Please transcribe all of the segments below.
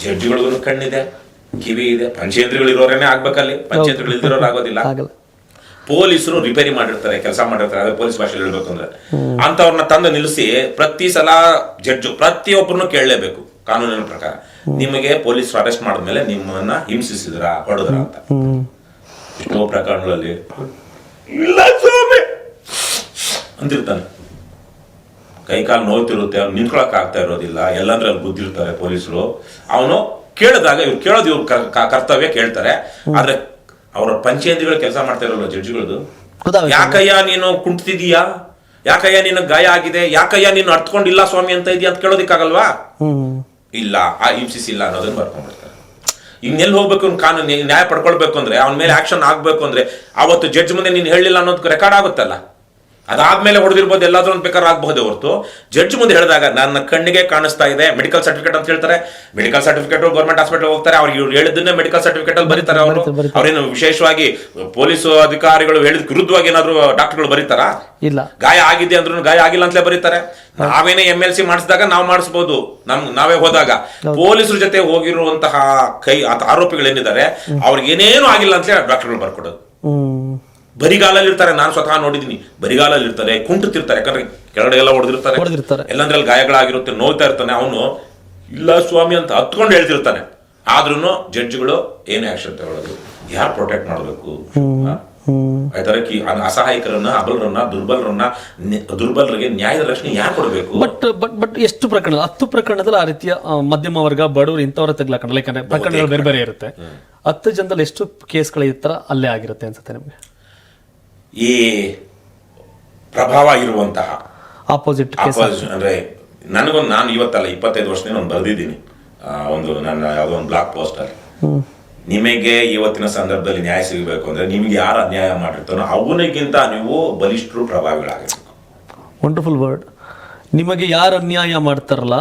ಜಡ್ಜಿಗಳಿಗೂ ಕಣ್ಣಿದೆ, ಕಿವಿ ಇದೆ, ಪಂಚೇಂದ್ರಿಗಳು ಇರೋರೇನೆ ಆಗ್ಬೇಕಲ್ಲಿ, ಪಂಚೇಂದ್ರಿಗಳು ಇಲ್ದಿರೋರು ಆಗೋದಿಲ್ಲ. ಪೊಲೀಸರು ರಿಪೇರಿ ಮಾಡಿರ್ತಾರೆ, ಕೆಲಸ ಮಾಡಿರ್ತಾರೆ, ಅದೇ ಪೊಲೀಸ್ ಭಾಷೆಯಲ್ಲಿ ಹೇಳ್ಬೇಕು ಅಂದ್ರೆ ಅಂತವ್ರನ್ನ ತಂದು ನಿಲ್ಲಿಸಿ ಪ್ರತಿ ಸಲ ಜಡ್ಜು ಪ್ರತಿಯೊಬ್ಬರನ್ನು ಕೇಳಲೇಬೇಕು ಕಾನೂನಿನ ಪ್ರಕಾರ. ನಿಮಗೆ ಪೊಲೀಸರು ಅರೆಸ್ಟ್ ಮಾಡಿದ್ಮೇಲೆ ನಿಮ್ಮನ್ನ ಹಿಂಸಿಸಿದ್ರ, ಹೊಡೆದ್ರ ಅಂತ. ಎಷ್ಟೋ ಪ್ರಕರಣಗಳಲ್ಲಿ ಇಲ್ಲ ಸ್ವಾಮಿ ಅಂತಿರ್ತಾನೆ, ಕೈಕಾಲು ನೋಯ್ತಿರುತ್ತೆ, ಅವ್ನು ನಿಂತ್ಕೊಳಕ್ ಆಗ್ತಾ ಇರೋದಿಲ್ಲ, ಎಲ್ಲಂದ್ರೆ ಅಲ್ಲಿ ಗುದ್ದಿರ್ತಾರೆ ಪೊಲೀಸರು. ಅವನು ಕೇಳಿದಾಗ ಇವ್ರು ಕೇಳೋದು ಇವ್ರ ಕರ್ತವ್ಯ, ಕೇಳ್ತಾರೆ. ಆದ್ರೆ ಅವ್ರ ಪಂಚೇಂದ್ರಿಗಳು ಕೆಲಸ ಮಾಡ್ತಾ ಇರೋಲ್ಲ ಜಡ್ಜಿಗಳದು. ಯಾಕಯ್ಯ ನೀನು ಕುಂಟ್ತಿದೀಯಾ, ಯಾಕಯ್ಯ ನೀನು ಗಾಯ ಆಗಿದೆ, ಯಾಕಯ್ಯ ನೀನು ಅರ್ಥಕೊಂಡಿಲ್ಲ ಸ್ವಾಮಿ ಅಂತ ಇದೆಯಾ ಅಂತ ಕೇಳೋದಿಕ್ಕಾಗಲ್ವಾ? ಇಲ್ಲ, ಆ ಹಿಂಸಿಸಿಲ್ಲ ಅನ್ನೋದನ್ನ ಬರ್ಕೊಂಡ್ಬಿಡ್ತಾರೆ. ಇನ್ನೆಲ್ಲಿ ಹೋಗ್ಬೇಕು ಕಾನೂನು ನ್ಯಾಯ ಪಡ್ಕೊಳ್ಬೇಕು ಅಂದ್ರೆ, ಅವನ ಮೇಲೆ ಆಕ್ಷನ್ ಆಗ್ಬೇಕು ಅಂದ್ರೆ ಅವತ್ತು ಜಡ್ಜ್ ಮುಂದೆ ನೀನು ಹೇಳಿಲ್ಲ ಅನ್ನೋದು ರೆಕಾರ್ಡ್ ಆಗುತ್ತಲ್ಲ. ಅದಾದ್ಮೇಲೆ ಹೊಡೆದಿರ್ಬೋದು, ಎಲ್ಲಾದ್ರೂ ಒಂದು ಬೇಕಾದ್ರೆ ಆಗಬಹುದು ಹೊರತು ಜಡ್ಜ್ ಮುಂದೆ ಹೇಳಿದಾಗ ನನ್ನ ಕಣ್ಣಿಗೆ ಕಾಣಿಸ್ತಾ ಇದೆ, ಮೆಡಿಕಲ್ ಸರ್ಟಿಫಿಕೇಟ್ ಅಂತ ಹೇಳ್ತಾರೆ. ಮೆಡಿಕಲ್ ಸರ್ಟಿಫಿಕೇಟ್ ಗೌರ್ಮೆಂಟ್ ಹಾಸ್ಪಿಟಲ್ ಹೋಗ್ತಾರೆ, ಅವ್ರಿಗೆ ಇವ್ರು ಹೇಳಿದ್ದನ್ನೇ ಮೆಡಿಕಲ್ ಸರ್ಟಿಫಿಕೇಟ್ ಅಲ್ಲಿ ಬರೀತಾರೆ. ಅವ್ರೇನು ವಿಶೇಷವಾಗಿ ಪೊಲೀಸ್ ಅಧಿಕಾರಿಗಳು ಹೇಳಿದ ವಿರುದ್ಧವಾಗಿ ಏನಾದ್ರು ಡಾಕ್ಟರ್ಗಳು ಬರೀತಾರಾ? ಇಲ್ಲ. ಗಾಯ ಆಗಿದೆ ಅಂದ್ರೂ ಗಾಯ ಆಗಿಲ್ಲ ಅಂತಲೇ ಬರೀತಾರೆ. ನಾವೇನೇ MLC ಮಾಡಿಸಿದಾಗ ನಾವು ಮಾಡಿಸಬಹುದು, ನಾವೇ ಹೋದಾಗ. ಪೊಲೀಸರ ಜೊತೆ ಹೋಗಿರುವಂತಹ ಆರೋಪಿಗಳೇನಿದ್ದಾರೆ ಅವ್ರಿಗೆ ಏನೇನು ಆಗಿಲ್ಲ ಅಂತಲೇ ಡಾಕ್ಟರ್ಗಳು ಬರ್ಕೊಡೋದು. ಬರಿಗಾಲಲ್ಲಿ ಇರ್ತಾರೆ, ನಾನು ಸ್ವತಃ ನೋಡಿದೀನಿ. ಬರಿಗಾಲಲ್ಲಿ ಇರ್ತಾರೆ, ಕುಂಟುತ್ತಿರ್ತಾರೆ, ಯಾಕಂದ್ರೆ ಕೆಳಗಡೆ ಎಲ್ಲ ಹೊಡೆದಿರ್ತಾರೆ, ಎಲ್ಲಂದ್ರಲ್ಲಿ ಗಾಯಗಳಾಗಿರುತ್ತೆ, ನೋಯ್ತಾ ಇರ್ತಾನೆ. ಅವನು ಇಲ್ಲ ಸ್ವಾಮಿ ಅಂತ ಹತ್ಕೊಂಡು ಹೇಳ್ತಿರ್ತಾನೆ. ಆದ್ರೂ ಜಡ್ಜ್ಗಳು ಏನೇ ಆಕ್ಷನ್ ತಗೊಳ್ಳೋದು, ಯಾರು ಪ್ರೊಟೆಕ್ಟ್ ಮಾಡಬೇಕು? ಅಸಹಾಯಕರನ್ನ, ಅಬಲರನ್ನ, ದುರ್ಬಲರಿಗೆ ನ್ಯಾಯದ ರಕ್ಷಣೆ ಯಾರು ಕೊಡಬೇಕು? ಬಟ್ ಎಷ್ಟು ಪ್ರಕರಣ, 10 ಪ್ರಕರಣದಲ್ಲಿ ಆ ರೀತಿಯ ಮಧ್ಯಮ ವರ್ಗ, ಬಡವರು ಇಂಥವ್ರ ತೆಗ್ಲಾಕಂಡ, ಯಾಕಂದ್ರೆ ಪ್ರಕರಣಗಳು ಬೇರೆ ಬೇರೆ ಇರುತ್ತೆ. 10 ಜನದಲ್ಲಿ ಎಷ್ಟು ಕೇಸ್ಗಳು ಈ ತರ ಅಲ್ಲೇ ಆಗಿರುತ್ತೆ ಅನ್ಸುತ್ತೆ ನಿಮಗೆ? ಈ ಪ್ರಭಾವ ಇರುವಂತಹ ಆಪೋಸಿಟ್ ಅಂದ್ರೆ ನಾನು ಇವತ್ತಲ್ಲ 25 ವರ್ಷದಿಂದ ನಾನು ಬರೆದಿದ್ದೀನಿ ನನ್ನ ಯಾವುದೋ ಒಂದು ಬ್ಲಾಗ್ ಪೋಸ್ಟ್ ಅಲ್ಲಿ, ನಿಮಗೆ ಇವತ್ತಿನ ಸಂದರ್ಭದಲ್ಲಿ ನ್ಯಾಯ ಸಿಗಬೇಕು ಅಂದ್ರೆ ನಿಮ್ಗೆ ಯಾರು ಅನ್ಯಾಯ ಮಾಡಿರ್ತಾನೋ ಅವನಿಗಿಂತ ನೀವು ಬಲಿಷ್ಠರು, ಪ್ರಭಾವಿಗಳಾಗಿರ್ಬೇಕು. Wonderful word. ನಿಮಗೆ ಯಾರು ಅನ್ಯಾಯ ಮಾಡ್ತಾರಲ್ಲ,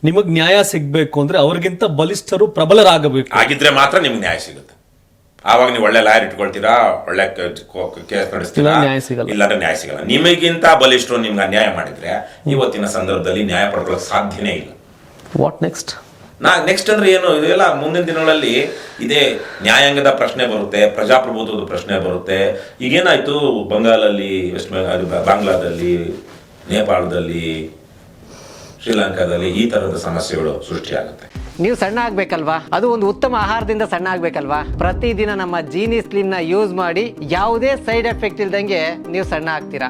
ನಿಮಗ್ ನ್ಯಾಯ ಸಿಗ್ಬೇಕು ಅಂದ್ರೆ ಅವ್ರಿಗಿಂತ ಬಲಿಷ್ಠರು, ಪ್ರಬಲರಾಗಬೇಕು. ಆಗಿದ್ರೆ ಮಾತ್ರ ನಿಮ್ಗೆ ನ್ಯಾಯ ಸಿಗುತ್ತೆ. ಆವಾಗ ನೀವು ಒಳ್ಳೆ ಲಾಯರ್ ಇಟ್ಕೊಳ್ತೀರಾ, ಒಳ್ಳೆ ಕೇಸ್ ನಡೆಸ್ತೀರಾ, ಇಲ್ಲಾಂದ್ರೆ ನ್ಯಾಯ ಸಿಗಲ್ಲ. ನಿಮಗಿಂತ ಬಲಿಷ್ಠರು ನಿಮ್ಗೆ ಅನ್ಯಾಯ ಮಾಡಿದ್ರೆ ಇವತ್ತಿನ ಸಂದರ್ಭದಲ್ಲಿ ನ್ಯಾಯ ಪಡ್ಕೊಳ್ಳೋಕೆ ಸಾಧ್ಯನೇ ಇಲ್ಲ. ವಾಟ್ ನೆಕ್ಸ್ಟ್ ಅಂದ್ರೆ ಏನು? ಇದೆಲ್ಲ ಮುಂದಿನ ದಿನಗಳಲ್ಲಿ ಇದೇ ನ್ಯಾಯಾಂಗದ ಪ್ರಶ್ನೆ ಬರುತ್ತೆ, ಪ್ರಜಾಪ್ರಭುತ್ವದ ಪ್ರಶ್ನೆ ಬರುತ್ತೆ. ಈಗೇನಾಯ್ತು, ಬಂಗಾಲಲ್ಲಿ, ಬಾಂಗ್ಲಾದಲ್ಲಿ, ನೇಪಾಳದಲ್ಲಿ, ಶ್ರೀಲಂಕಾದಲ್ಲಿ ಈ ತರದ ಸಮಸ್ಯೆಗಳು ಸೃಷ್ಟಿಯಾಗುತ್ತೆ. ನೀವು ಸಣ್ಣ ಆಗ್ಬೇಕಲ್ವಾ? ಅದು ಒಂದು ಉತ್ತಮ ಆಹಾರದಿಂದ ಸಣ್ಣ ಆಗ್ಬೇಕಲ್ವಾ? ಪ್ರತಿದಿನ ನಮ್ಮ ಜೀನಿ ಸ್ಲಿಮ್ ನ ಯೂಸ್ ಮಾಡಿ ಯಾವುದೇ ಸೈಡ್ ಎಫೆಕ್ಟ್ ಇಲ್ದಂಗೆ ನೀವು ಸಣ್ಣ ಆಗ್ತೀರಾ.